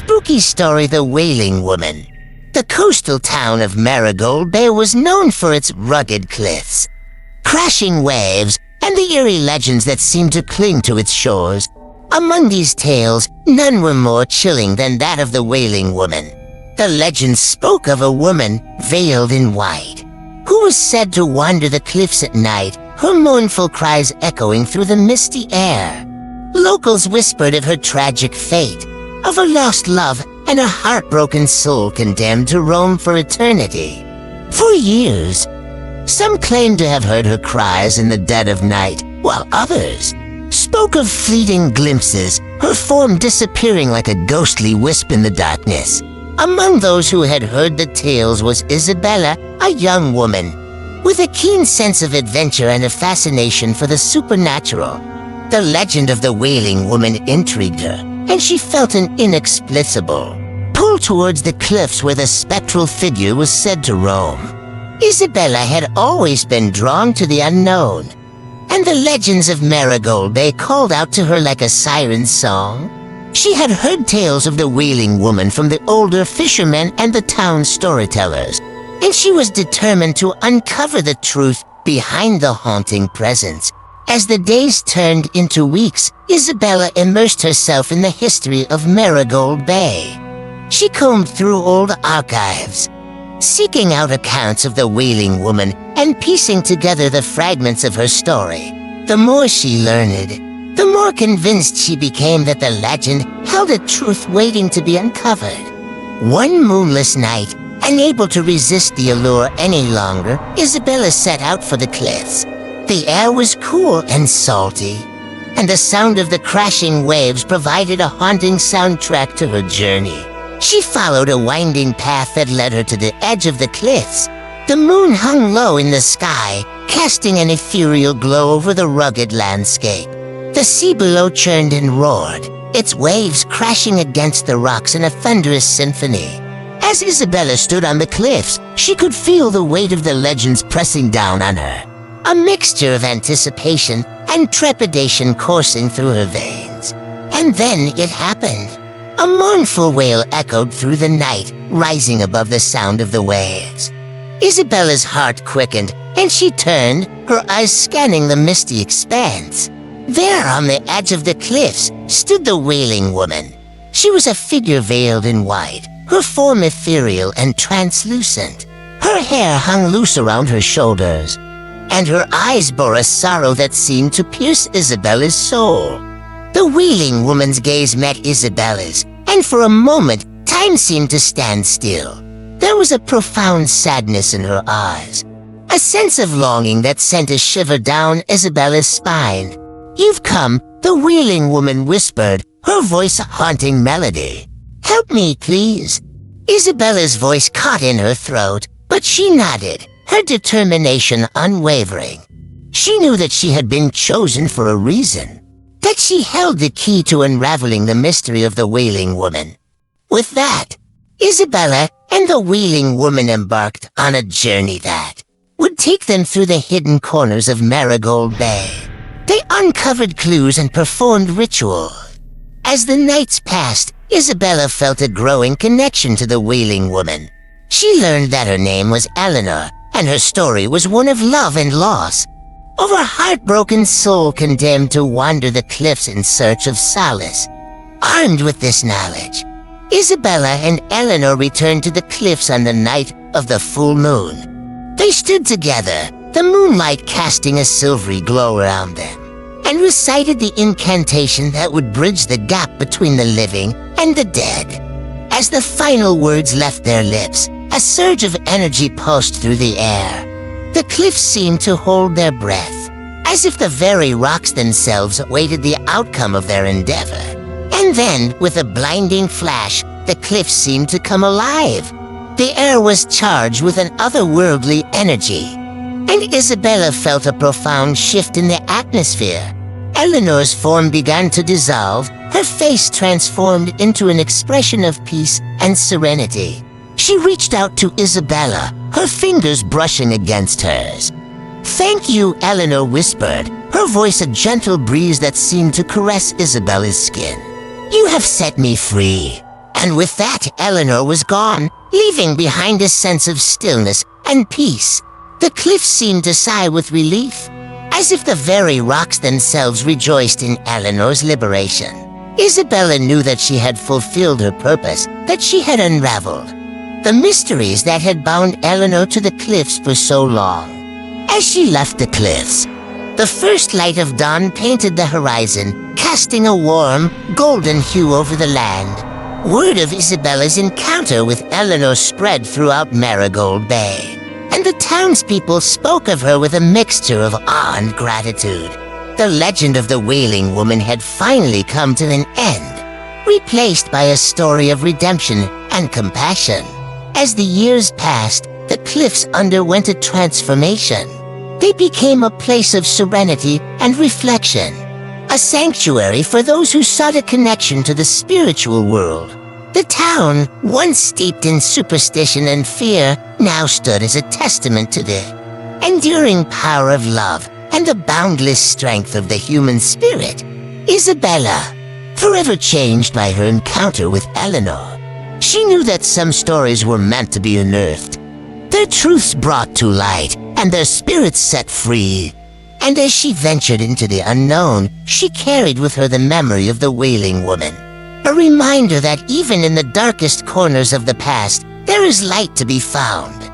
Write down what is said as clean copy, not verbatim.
spooky story, The Wailing Woman. The coastal town of Marigold Bay was known for its rugged cliffs, crashing waves, and the eerie legends that seemed to cling to its shores. Among these tales, none were more chilling than that of the Wailing Woman. The legend spoke of a woman veiled in white, who was said to wander the cliffs at night, her mournful cries echoing through the misty air. Locals whispered of her tragic fate, of her lost love and a heartbroken soul condemned to roam for eternity. For years, some claimed to have heard her cries in the dead of night, while others spoke of fleeting glimpses, her form disappearing like a ghostly wisp in the darkness. Among those who had heard the tales was Isabella, a young woman with a keen sense of adventure and a fascination for the supernatural. The legend of the Wailing Woman intrigued her, and she felt an inexplicable pull towards the cliffs where the spectral figure was said to roam. Isabella had always been drawn to the unknown, and the legends of Marigold Bay called out to her like a siren's song. She had heard tales of the Wailing Woman from the older fishermen and the town storytellers, and she was determined to uncover the truth behind the haunting presence. As the days turned into weeks, Isabella immersed herself in the history of Marigold Bay. She combed through old archives, seeking out accounts of the Wailing Woman and piecing together the fragments of her story. The more she learned, the more convinced she became that the legend held a truth waiting to be uncovered. One moonless night, unable to resist the allure any longer, Isabella set out for the cliffs. The air was cool and salty, and the sound of the crashing waves provided a haunting soundtrack to her journey. She followed a winding path that led her to the edge of the cliffs. The moon hung low in the sky, casting an ethereal glow over the rugged landscape. The sea below churned and roared, its waves crashing against the rocks in a thunderous symphony. As Isabella stood on the cliffs, she could feel the weight of the legends pressing down on her, a mixture of anticipation and trepidation coursing through her veins. And then it happened. A mournful wail echoed through the night, rising above the sound of the waves. Isabella's heart quickened, and she turned, her eyes scanning the misty expanse. There, on the edge of the cliffs, stood the Wailing Woman. She was a figure veiled in white, her form ethereal and translucent. Her hair hung loose around her shoulders, and her eyes bore a sorrow that seemed to pierce Isabella's soul. The Wailing Woman's gaze met Isabella's, and for a moment, time seemed to stand still. There was a profound sadness in her eyes, a sense of longing that sent a shiver down Isabella's spine. "You've come," the Wailing Woman whispered, her voice a haunting melody. "Help me, please." Isabella's voice caught in her throat, but she nodded, her determination unwavering. She knew that she had been chosen for a reason, that she held the key to unraveling the mystery of the Wailing Woman. With that, Isabella and the Wailing Woman embarked on a journey that would take them through the hidden corners of Marigold Bay. They uncovered clues and performed rituals. As the nights passed, Isabella felt a growing connection to the Wailing Woman. She learned that her name was Eleanor, and her story was one of love and loss, of a heartbroken soul condemned to wander the cliffs in search of solace. Armed with this knowledge, Isabella and Eleanor returned to the cliffs on the night of the full moon. They stood together, the moonlight casting a silvery glow around them, and recited the incantation that would bridge the gap between the living and the dead. As the final words left their lips, a surge of energy pulsed through the air. The cliffs seemed to hold their breath, as if the very rocks themselves awaited the outcome of their endeavor. And then, with a blinding flash, the cliffs seemed to come alive. The air was charged with an otherworldly energy, and Isabella felt a profound shift in the atmosphere. Eleanor's form began to dissolve, her face transformed into an expression of peace and serenity. She reached out to Isabella, her fingers brushing against hers. "Thank you," Eleanor whispered, her voice a gentle breeze that seemed to caress Isabella's skin. "You have set me free, And with that, Eleanor was gone, leaving behind a sense of stillness and peace. The cliffs seemed to sigh with relief, as if the very rocks themselves rejoiced in Eleanor's liberation. Isabella knew that she had fulfilled her purpose, that she had unraveled the mysteries that had bound Eleanor to the cliffs for so long. As she left the cliffs, the first light of dawn painted the horizon, casting a warm, golden hue over the land. Word of Isabella's encounter with Eleanor spread throughout Marigold Bay, and the townspeople spoke of her with a mixture of awe and gratitude. The legend of the Wailing Woman had finally come to an end, replaced by a story of redemption and compassion. As the years passed, the cliffs underwent a transformation. They became a place of serenity and reflection, a sanctuary for those who sought a connection to the spiritual world. The town, once steeped in superstition and fear, now stood as a testament to the enduring power of love and the boundless strength of the human spirit. Isabella, forever changed by her encounter with Eleanor. She knew that some stories were meant to be unearthed, their truths brought to light, and their spirits set free. And as she ventured into the unknown, she carried with her the memory of the Wailing Woman, a reminder that even in the darkest corners of the past, there is light to be found.